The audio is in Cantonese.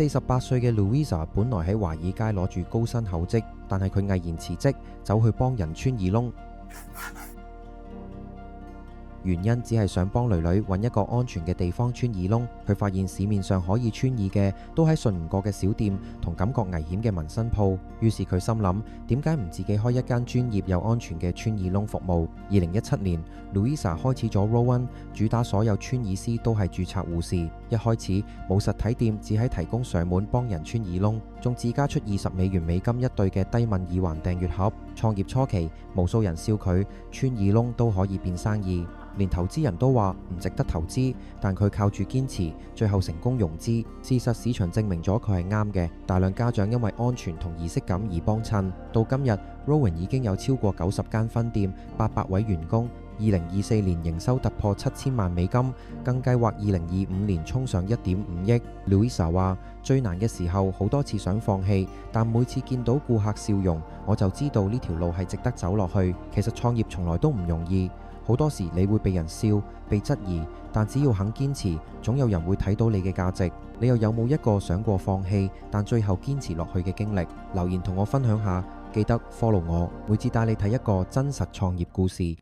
48歲嘅 Louisa 本來喺華爾街攞住高薪厚職，但係佢毅然辭職，走去幫人穿耳窿。原因只係想幫囡囡揾一個安全嘅地方穿耳窿。佢發現市面上可以穿耳嘅都喺信唔過嘅小店同感覺危險嘅紋身鋪，於是佢心諗，點解唔自己開一間專業又安全嘅穿耳窿服務？2017年 Louisa 開始咗 Rowan， 主打所有穿耳師都係註冊護士。一開始冇實體店，只係提供上門幫人穿耳窿，仲自家出$20一對嘅低敏耳環訂閱盒。創業初期，無數人笑佢穿耳窿都可以變生意，連投資人都話唔值得投資，但佢靠住堅持，最後成功融資。事實市場證明咗佢係啱嘅，大量家長因為安全同儀式感而幫襯。到今日 Rowan 已經有超過90間分店，800位員工。2024年營收突破$7000萬，更計劃2025年衝上1.5億。Louisa 話：最難嘅時候好多次想放棄，但每次見到顧客笑容，我就知道呢條路係值得走落去。其實創業從來都唔容易，好多時你會被人笑、被質疑，但只要肯堅持，總有人會睇到你嘅價值。你又有冇一個想過放棄，但最後堅持落去嘅經歷？留言同我分享下，記得 follow 我，每次帶你睇一個真實創業故事。